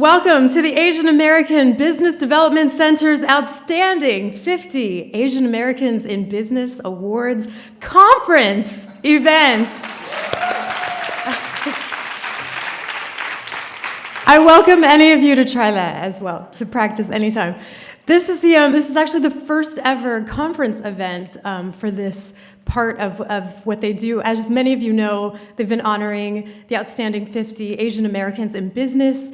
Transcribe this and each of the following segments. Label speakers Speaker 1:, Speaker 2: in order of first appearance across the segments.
Speaker 1: Welcome to the Asian American Business Development Center's Outstanding 50 Asian Americans in Business Awards Conference events. I welcome any of you to try that as well, to practice anytime. This is actually the first ever conference event for this part of what they do. As many of you know, they've been honoring the Outstanding 50 Asian Americans in Business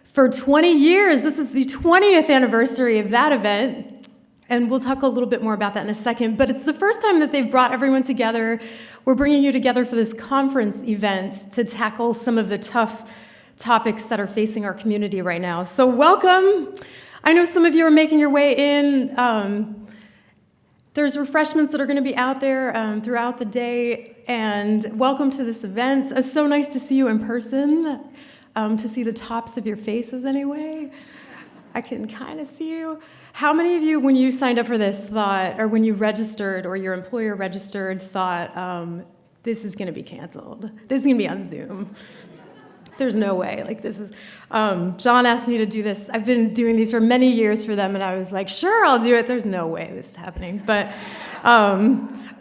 Speaker 1: for 20 years. This is the 20th anniversary of that event, and we'll talk a little bit more about that in a second, but it's the first time that they've brought everyone together. We're bringing you together for this conference event to tackle some of the tough topics that are facing our community right now. So welcome. I know some of you are making your way in. There's refreshments that are going to be out there throughout the day, and welcome to this event. It's so nice to see you in person. To see the tops of your faces anyway. I can kind of see you. How many of you, when you signed up for this, thought, or when you registered, or your employer registered, thought, this is going to be canceled? This is going to be on Zoom. There's no way. Like, this is, John asked me to do this. I've been doing these for many years for them, and I was like, sure, I'll do it. There's no way this is happening. But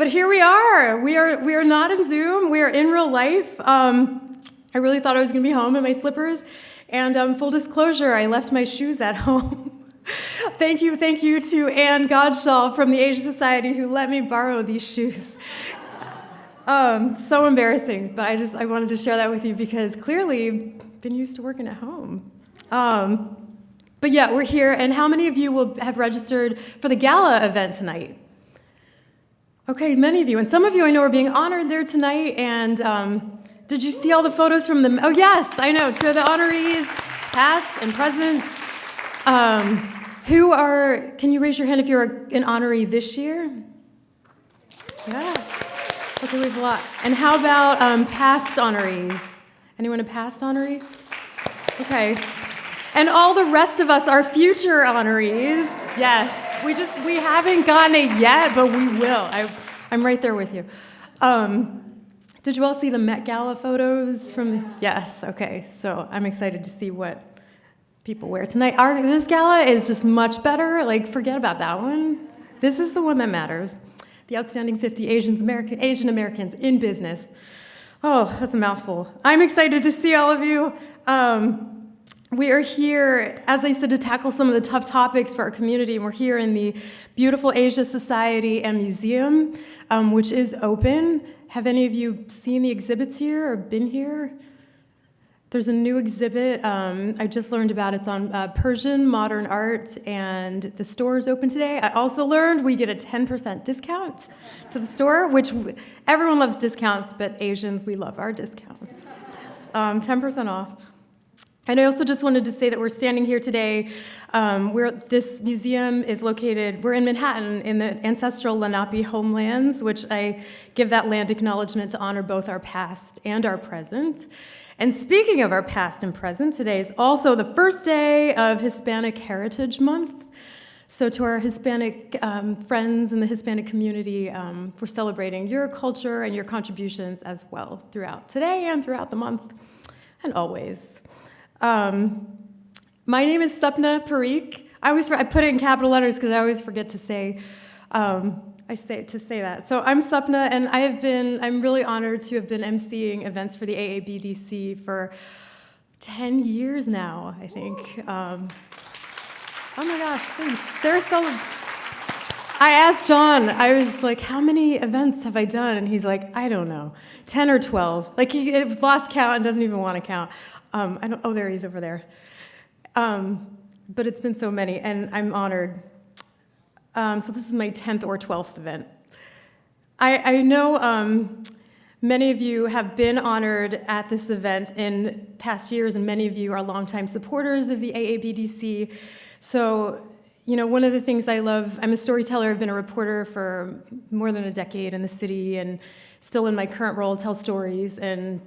Speaker 1: here we are. We are not in Zoom. We are in real life. I really thought I was going to be home in my slippers, and full disclosure, I left my shoes at home. Thank you to Anne Godshall from the Asia Society who let me borrow these shoes. So embarrassing, but I wanted to share that with you because clearly I've been used to working at home. But yeah, we're here, and how many of you will have registered for the gala event tonight? Okay, many of you, and some of you I know are being honored there tonight, and did you see all the photos from them? Oh, yes, I know. To the honorees, past and present. Can you raise your hand if you're an honoree this year? Yeah. Okay, we have a lot. And how about past honorees? Anyone a past honoree? Okay. And all the rest of us are future honorees. Yes. We haven't gotten it yet, but we will. I'm right there with you. Did you all see the Met Gala photos yes, okay, so I'm excited to see what people wear tonight. This gala is just much better, like forget about that one. This is the one that matters. The Outstanding 50 Asian Americans in Business. Oh, that's a mouthful. I'm excited to see all of you. We are here, as I said, to tackle some of the tough topics for our community, and we're here in the beautiful Asia Society and Museum, which is open. Have any of you seen the exhibits here or been here? There's a new exhibit I just learned about. It's on Persian modern art, and the store is open today. I also learned we get a 10% discount to the store, which everyone loves discounts, but Asians, we love our discounts. Yes. 10% off. And I also just wanted to say that we're standing here today this museum is located, we're in Manhattan in the ancestral Lenape homelands, which I give that land acknowledgement to honor both our past and our present. And speaking of our past and present, today is also the first day of Hispanic Heritage Month. So to our Hispanic friends in the Hispanic community, we're celebrating your culture and your contributions as well throughout today and throughout the month and always. My name is Sapna Parikh. I put it in capital letters because I always forget to say that. So I'm Sapna, and I'm really honored to have been emceeing events for the AABDC for 10 years now, I think. Oh my gosh, thanks. I asked John, I was like, how many events have I done? And he's like, I don't know, 10 or 12. Like he lost count and doesn't even want to count. There he is over there. But it's been so many, and I'm honored. So this is my 10th or 12th event. I know many of you have been honored at this event in past years, and many of you are longtime supporters of the AABDC. So, one of the things I love, I'm a storyteller, I've been a reporter for more than a decade in the city, and still in my current role tell stories and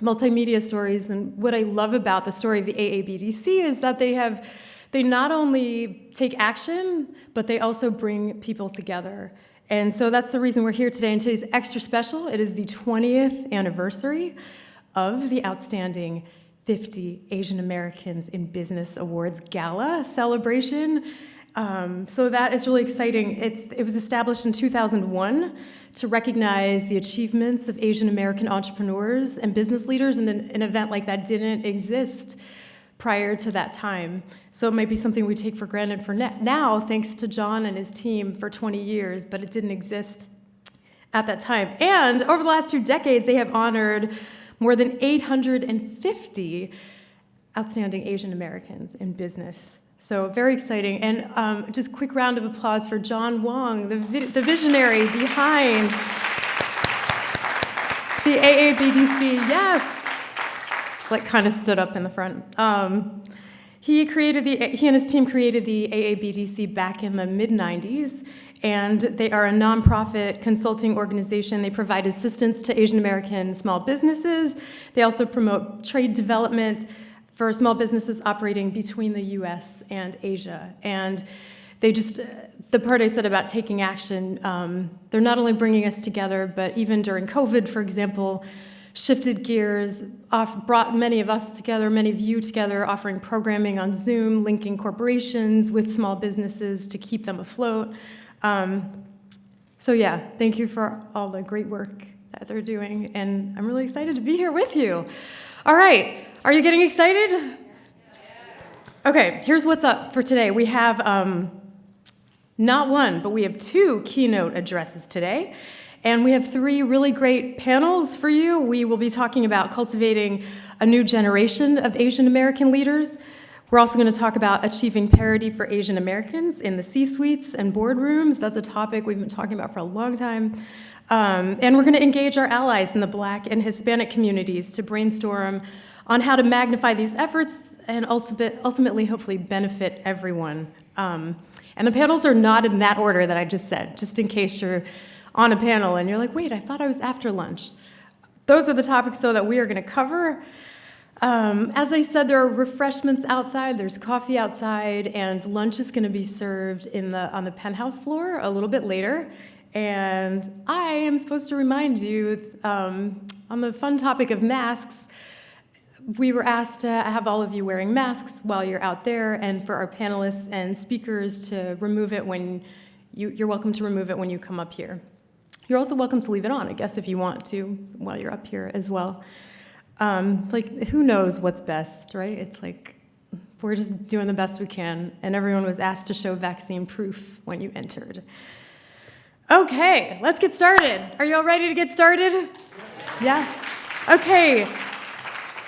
Speaker 1: multimedia stories. And what I love about the story of the AABDC is that they not only take action, but they also bring people together. And so that's the reason we're here today. And today's extra special. It is the 20th anniversary of the Outstanding 50 Asian Americans in Business Awards Gala celebration. So that is really exciting. It was established in 2001 to recognize the achievements of Asian American entrepreneurs and business leaders, and an event like that didn't exist prior to that time. So it might be something we take for granted for now, thanks to John and his team for 20 years, but it didn't exist at that time. And over the last 2 decades, they have honored more than 850 outstanding Asian Americans in business. So very exciting. And just a quick round of applause for John Wong, the visionary behind the AABDC. Yes. It's like kind of stood up in the front. He and his team created the AABDC back in the mid-90s, and they are a nonprofit consulting organization. They provide assistance to Asian American small businesses. They also promote trade development for small businesses operating between the US and Asia. And the part I said about taking action, they're not only bringing us together, but even during COVID, for example, shifted gears, brought many of us together, many of you together, offering programming on Zoom, linking corporations with small businesses to keep them afloat. So yeah, thank you for all the great work that they're doing, and I'm really excited to be here with you. All right, are you getting excited? Okay, here's what's up for today. We have not one, but we have 2 keynote addresses today. And we have 3 really great panels for you. We will be talking about cultivating a new generation of Asian American leaders. We're also going to talk about achieving parity for Asian Americans in the C-suites and boardrooms. That's a topic we've been talking about for a long time. And we're going to engage our allies in the Black and Hispanic communities to brainstorm on how to magnify these efforts and ultimately, hopefully, benefit everyone. And the panels are not in that order that I just said, just in case you're on a panel and you're like, wait, I thought I was after lunch. Those are the topics, though, that we are going to cover. As I said, there are refreshments outside, there's coffee outside, and lunch is going to be served on the penthouse floor a little bit later. And I am supposed to remind you, on the fun topic of masks, we were asked to have all of you wearing masks while you're out there, and for our panelists and speakers to remove it when you're welcome to remove it when you come up here. You're also welcome to leave it on, I guess, if you want to, while you're up here as well. Who knows what's best, right? It's like, we're just doing the best we can, and everyone was asked to show vaccine proof when you entered. Okay, let's get started. Are you all ready to get started? Yeah? Okay.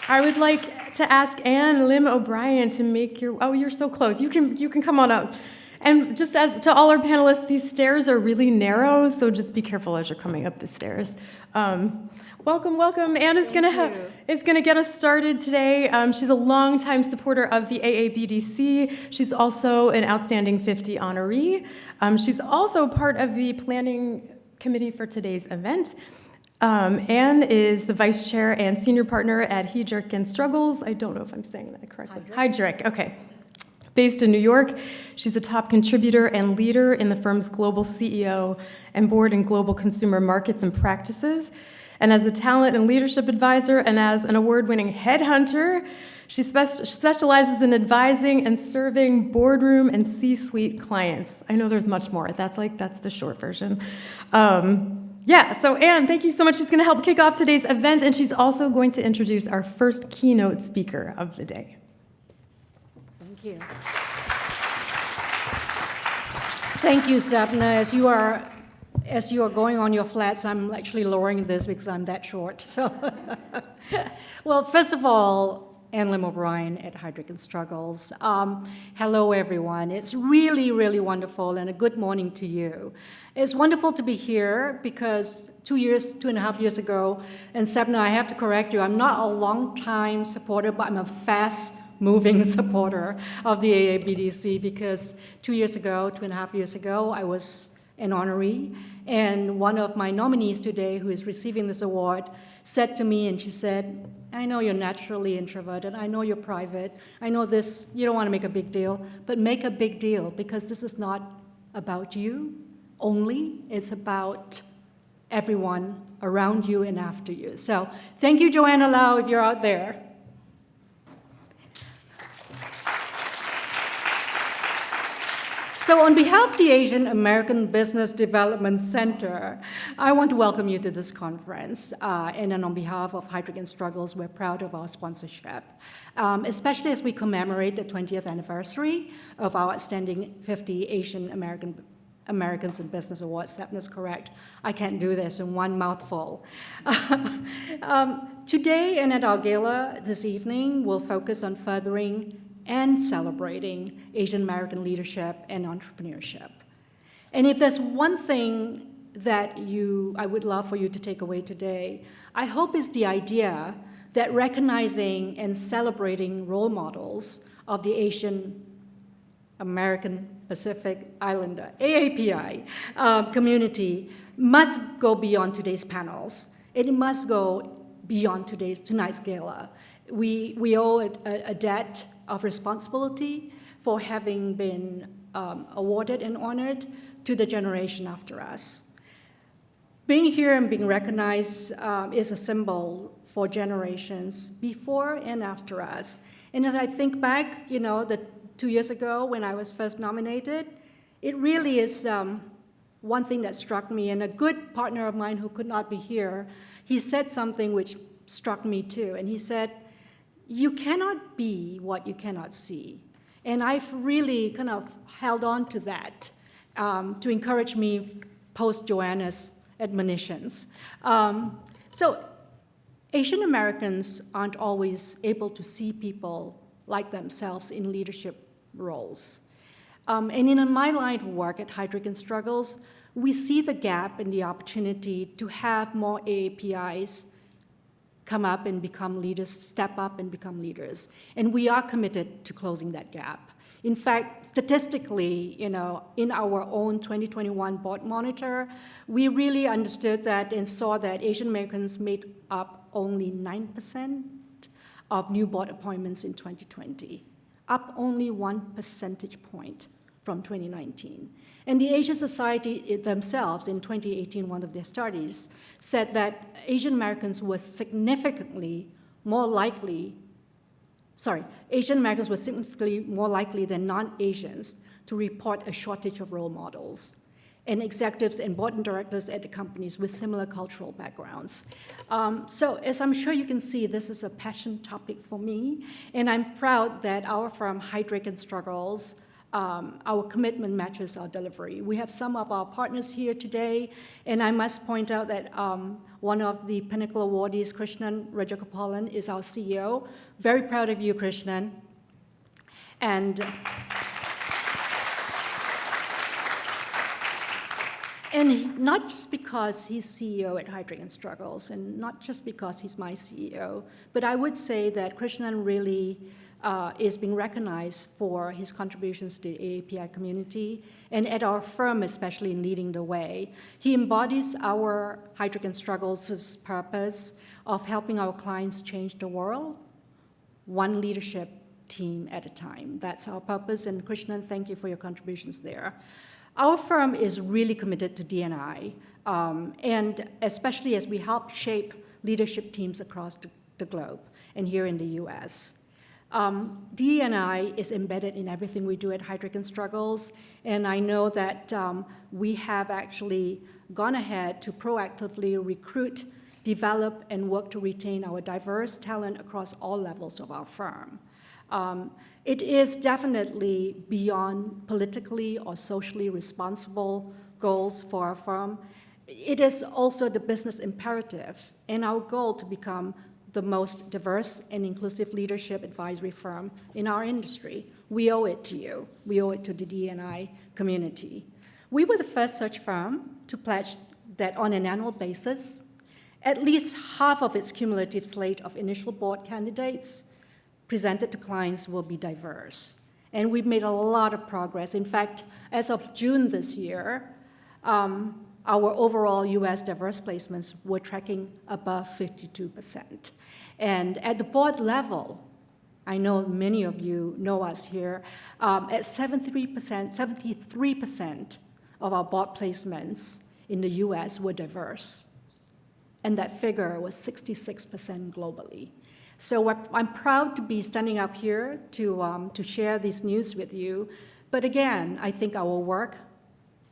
Speaker 1: I would like to ask Anne Lim O'Brien to make you're so close. You can come on up. And just as to all our panelists, these stairs are really narrow, so just be careful as you're coming up the stairs. Welcome. Anne is gonna get us started today. She's a longtime supporter of the AABDC. She's also an outstanding 50 honoree. She's also part of the planning committee for today's event. Anne is the vice chair and senior partner at Heidrick and Struggles. I don't know if I'm saying that correctly. Heidrick, okay. Based in New York, she's a top contributor and leader in the firm's global CEO and board in global consumer markets and practices. And as a talent and leadership advisor and as an award-winning headhunter, she specializes in advising and serving boardroom and C-suite clients. I know there's much more. That's the short version. So Anne, thank you so much. She's going to help kick off today's event, and she's also going to introduce our first keynote speaker of the day.
Speaker 2: Thank you. Thank you, Sapna. As you are going on your flats, I'm actually lowering this because I'm that short. So, well, first of all, Anne Lim O'Brien at Heidrick and Struggles. Hello, everyone. It's really, really wonderful, and a good morning to you. It's wonderful to be here because 2.5 years ago, and Sapna, I have to correct you, I'm not a long-time supporter, but I'm a fast-moving supporter of the AABDC because 2.5 years ago, I was an honoree, and one of my nominees today, who is receiving this award, said to me, and she said, I know you're naturally introverted, I know you're private, I know this, you don't want to make a big deal, but make a big deal, because this is not about you only, it's about everyone around you and after you. So thank you, Joanna Lau, if you're out there. So on behalf of the Asian American Business Development Center, I want to welcome you to this conference. And then on behalf of Heidrick and Struggles, we're proud of our sponsorship, especially as we commemorate the 20th anniversary of our outstanding 50 Asian Americans in Business Awards. Sapna's correct. I can't do this in one mouthful. Today and at our gala this evening, we'll focus on furthering and celebrating Asian American leadership and entrepreneurship. And if there's one thing that I would love for you to take away today, I hope is the idea that recognizing and celebrating role models of the Asian American Pacific Islander, AAPI, community must go beyond today's panels. It must go beyond tonight's gala. We owe a debt of responsibility for having been awarded and honored to the generation after us. Being here and being recognized is a symbol for generations before and after us. And as I think back, the 2 years ago when I was first nominated, it really is one thing that struck me. And a good partner of mine who could not be here, he said something which struck me too. And he said, "You cannot be what you cannot see." And I've really kind of held on to that to encourage me post Joanna's admonitions. So Asian Americans aren't always able to see people like themselves in leadership roles. And in my line of work at Heidrick and Struggles, we see the gap and the opportunity to have more AAPIs come up and become leaders, step up and become leaders. And we are committed to closing that gap. In fact, statistically, in our own 2021 board monitor, we really understood that and saw that Asian Americans made up only 9% of new board appointments in 2020, up only 1 percentage point from 2019. And the Asian Society themselves, in 2018, one of their studies, said that Asian Americans were significantly more likely than non-Asians to report a shortage of role models and executives and board directors at the companies with similar cultural backgrounds. So as I'm sure you can see, this is a passion topic for me, and I'm proud that our firm, Heidrick and Struggles, our commitment matches our delivery. We have some of our partners here today, and I must point out that one of the Pinnacle awardees, Krishnan Rajagopalan, is our CEO. Very proud of you, Krishnan. And not just because he's CEO at Heidrick and Struggles, and not just because he's my CEO, but I would say that Krishnan really is being recognized for his contributions to the AAPI community, and at our firm, especially in leading the way. He embodies our Heidrick and Struggles' purpose of helping our clients change the world, one leadership team at a time. That's our purpose, and Krishnan, thank you for your contributions there. Our firm is really committed to D&I, and especially as we help shape leadership teams across the globe and here in the US. D&I is embedded in everything we do at Heidrick and Struggles, and I know that we have actually gone ahead to proactively recruit, develop, and work to retain our diverse talent across all levels of our firm. It is definitely beyond politically or socially responsible goals for our firm. It is also the business imperative and our goal to become the most diverse and inclusive leadership advisory firm in our industry. We owe it to you. We owe it to the D&I community. We were the first such firm to pledge that on an annual basis, at least half of its cumulative slate of initial board candidates presented to clients will be diverse. And we've made a lot of progress. In fact, as of June this year, our overall US diverse placements were tracking above 52%. And at the board level, I know many of you know us here, at 73% of our board placements in the US were diverse. And that figure was 66% globally. So I'm proud to be standing up here to share this news with you, But again, I think our work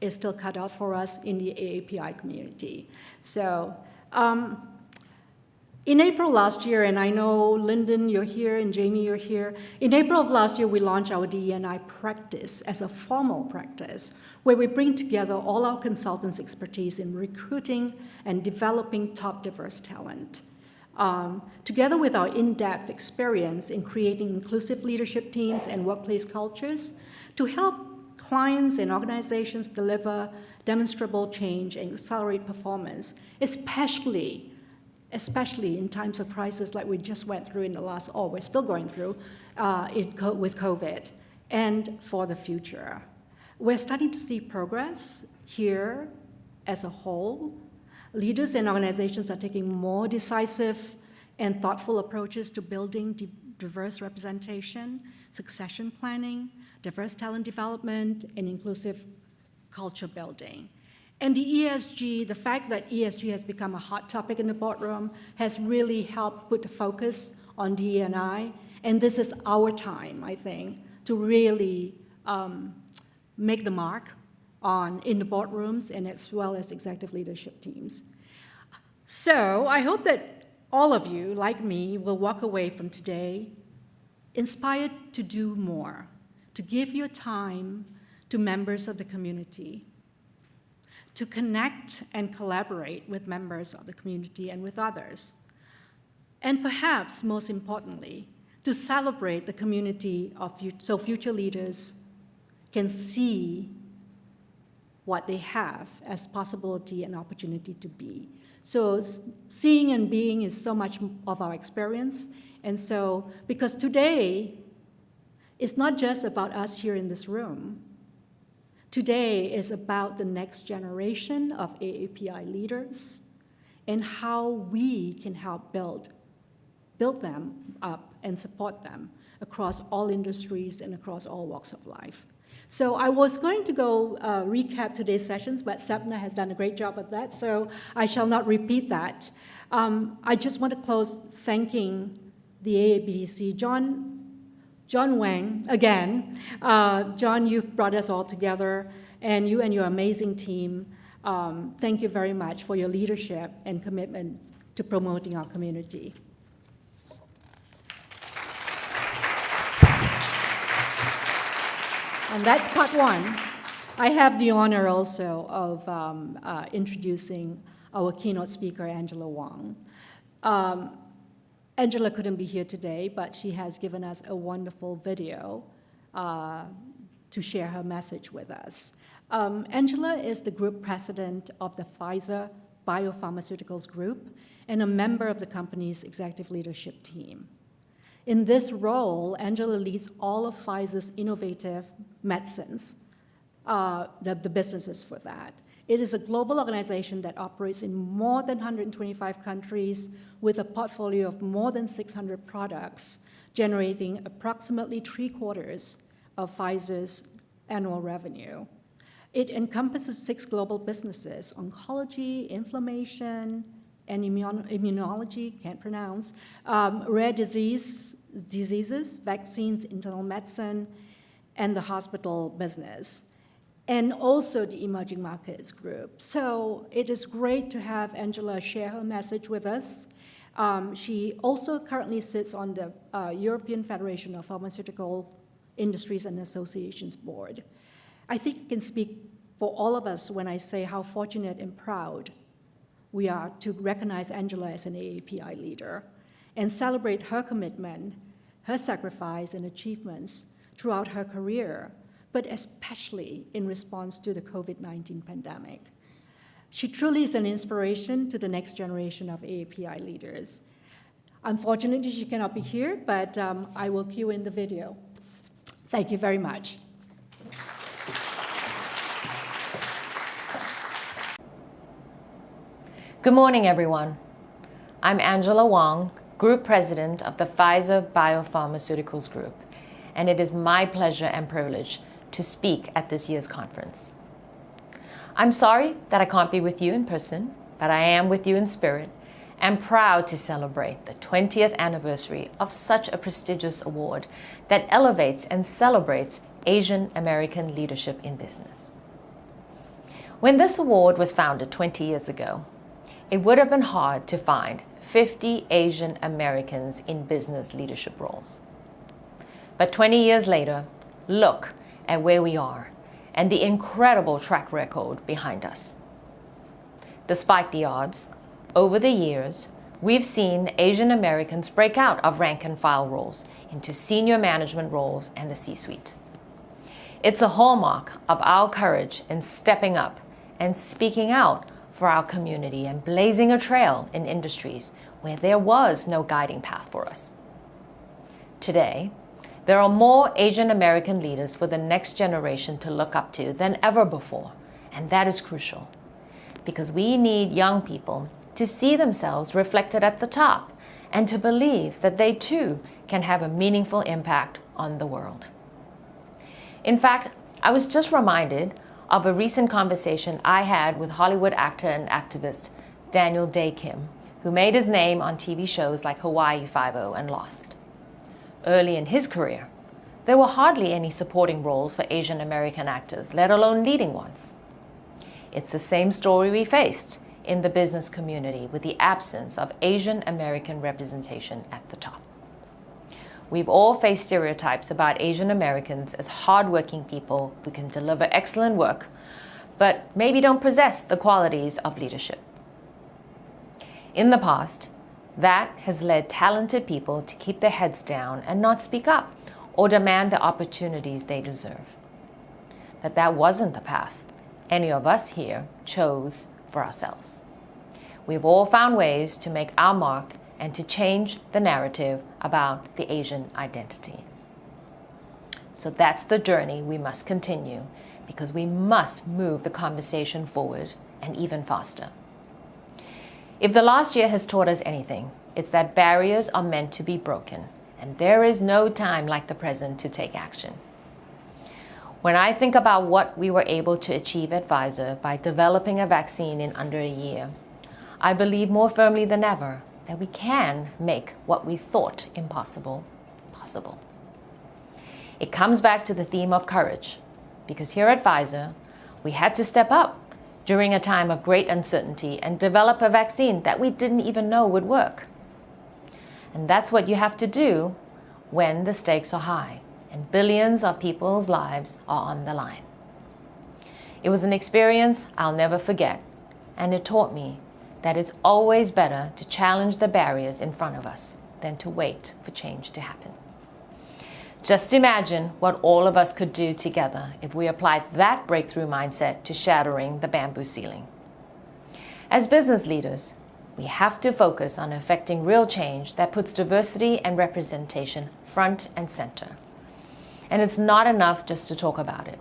Speaker 2: is still cut out for us in the AAPI community. So in April last year, and I know Lyndon, you're here, and Jamie, you're here. In April of last year, we launched our DE&I practice as a formal practice, where we bring together all our consultants' expertise in recruiting and developing top diverse talent. Together with our in-depth experience in creating inclusive leadership teams and workplace cultures to help clients and organizations deliver demonstrable change and accelerate performance, especially in times of crisis like we just went through in the last, or we're still going through with COVID, and for the future. We're starting to see progress here as a whole. Leaders and organizations are taking more decisive and thoughtful approaches to building diverse representation, succession planning, diverse talent development, and inclusive culture building. And the fact that ESG has become a hot topic in the boardroom has really helped put the focus on DE&I. And this is our time, I think, to really make the mark in the boardrooms and as well as executive leadership teams. So I hope that all of you, like me, will walk away from today inspired to do more, to give your time to members of the community, to connect and collaborate with members of the community and with others. And perhaps most importantly, to celebrate the community so future leaders can see what they have as possibility and opportunity to be. So seeing and being is so much of our experience. And so, because today, it's not just about us here in this room. Today is about the next generation of AAPI leaders and how we can help build them up and support them across all industries and across all walks of life. So I was going to go recap today's sessions, but Sapna has done a great job of that, so I shall not repeat that. I just want to close thanking the AABDC, John Wang, again. John, you've brought us all together, and you and your amazing team, thank you very much for your leadership and commitment to promoting our community. And that's part one. I have the honor also of introducing our keynote speaker, Angela Wong. Angela couldn't be here today, but she has given us a wonderful video to share her message with us. Angela is the group president of the Pfizer Biopharmaceuticals group and a member of the company's executive leadership team. In this role, Angela leads all of Pfizer's innovative medicines, the businesses for that. It is a global organization that operates in more than 125 countries with a portfolio of more than 600 products, generating approximately 3/4 of Pfizer's annual revenue. It encompasses 6 global businesses: oncology, inflammation, and immunology, can't pronounce, rare diseases, vaccines, internal medicine, and the hospital business, and also the emerging markets group. So it is great to have Angela share her message with us. She also currently sits on the European Federation of Pharmaceutical Industries and Associations board. I think I can speak for all of us when I say how fortunate and proud we are to recognize Angela as an AAPI leader and celebrate her commitment, her sacrifice, and achievements throughout her career, but especially in response to the COVID-19 pandemic. She truly is an inspiration to the next generation of AAPI leaders. Unfortunately, she cannot be here, but I will cue in the video. Thank you very much.
Speaker 3: Good morning, everyone. I'm Angela Wong, Group President of the Pfizer Biopharmaceuticals Group, and it is my pleasure and privilege to speak at this year's conference. I'm sorry that I can't be with you in person, but I am with you in spirit and proud to celebrate the 20th anniversary of such a prestigious award that elevates and celebrates Asian American Leadership in Business. When this award was founded 20 years ago, it would have been hard to find 50 Asian Americans in business leadership roles. But 20 years later, look at where we are and the incredible track record behind us. Despite the odds, over the years, we've seen Asian Americans break out of rank and file roles into senior management roles and the C-suite. It's a hallmark of our courage in stepping up and speaking out for our community and blazing a trail in industries where there was no guiding path for us. Today, there are more Asian American leaders for the next generation to look up to than ever before, and that is crucial because we need young people to see themselves reflected at the top and to believe that they too can have a meaningful impact on the world. In fact, I was just reminded of a recent conversation I had with Hollywood actor and activist Daniel Day Kim, who made his name on TV shows like Hawaii Five-0 and Lost. Early in his career, there were hardly any supporting roles for Asian American actors, let alone leading ones. It's the same story we faced in the business community with the absence of Asian American representation at the top. We've all faced stereotypes about Asian Americans as hardworking people who can deliver excellent work, but maybe don't possess the qualities of leadership. In the past, that has led talented people to keep their heads down and not speak up or demand the opportunities they deserve. But that wasn't the path any of us here chose for ourselves. We've all found ways to make our mark and to change the narrative about the Asian identity. So that's the journey we must continue because we must move the conversation forward and even faster. If the last year has taught us anything, it's that barriers are meant to be broken, and there is no time like the present to take action. When I think about what we were able to achieve at Pfizer by developing a vaccine in under a year, I believe more firmly than ever that we can make what we thought impossible, possible. It comes back to the theme of courage, because here at Pfizer, we had to step up during a time of great uncertainty and develop a vaccine that we didn't even know would work. And that's what you have to do when the stakes are high and billions of people's lives are on the line. It was an experience I'll never forget, and it taught me that it's always better to challenge the barriers in front of us than to wait for change to happen. Just imagine what all of us could do together if we applied that breakthrough mindset to shattering the bamboo ceiling. As business leaders, we have to focus on effecting real change that puts diversity and representation front and center. And it's not enough just to talk about it.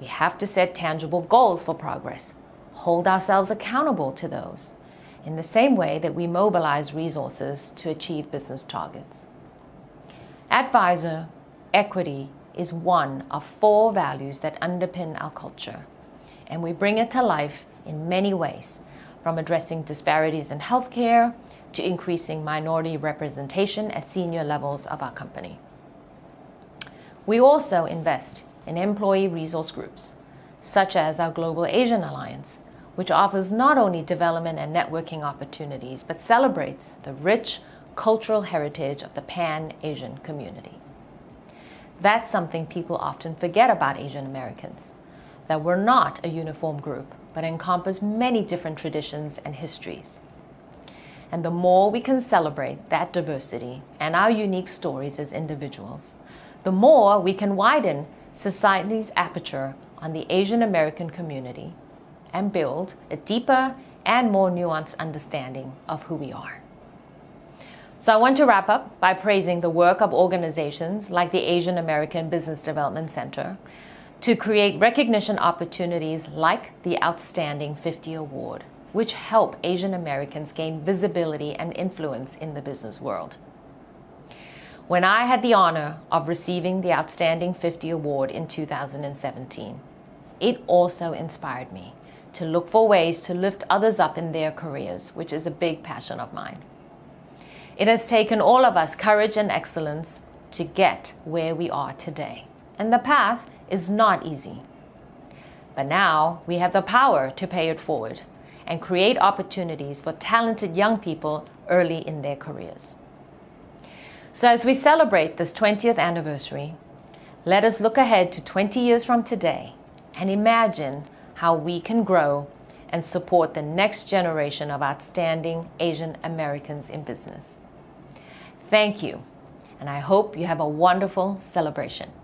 Speaker 3: We have to set tangible goals for progress, hold ourselves accountable to those, in the same way that we mobilize resources to achieve business targets. At Pfizer, equity is one of 4 values that underpin our culture, and we bring it to life in many ways, from addressing disparities in healthcare to increasing minority representation at senior levels of our company. We also invest in employee resource groups, such as our Global Asian Alliance, which offers not only development and networking opportunities, but celebrates the rich cultural heritage of the Pan-Asian community. That's something people often forget about Asian Americans, that we're not a uniform group, but encompass many different traditions and histories. And the more we can celebrate that diversity and our unique stories as individuals, the more we can widen society's aperture on the Asian American community and build a deeper and more nuanced understanding of who we are. So I want to wrap up by praising the work of organizations like the Asian American Business Development Center to create recognition opportunities like the Outstanding 50 Award, which help Asian Americans gain visibility and influence in the business world. When I had the honor of receiving the Outstanding 50 Award in 2017, it also inspired me to look for ways to lift others up in their careers, which is a big passion of mine. It has taken all of us courage and excellence to get where we are today, and the path is not easy. But now we have the power to pay it forward and create opportunities for talented young people early in their careers. So as we celebrate this 20th anniversary, let us look ahead to 20 years from today and imagine how we can grow and support the next generation of outstanding Asian Americans in business. Thank you, and I hope you have a wonderful celebration.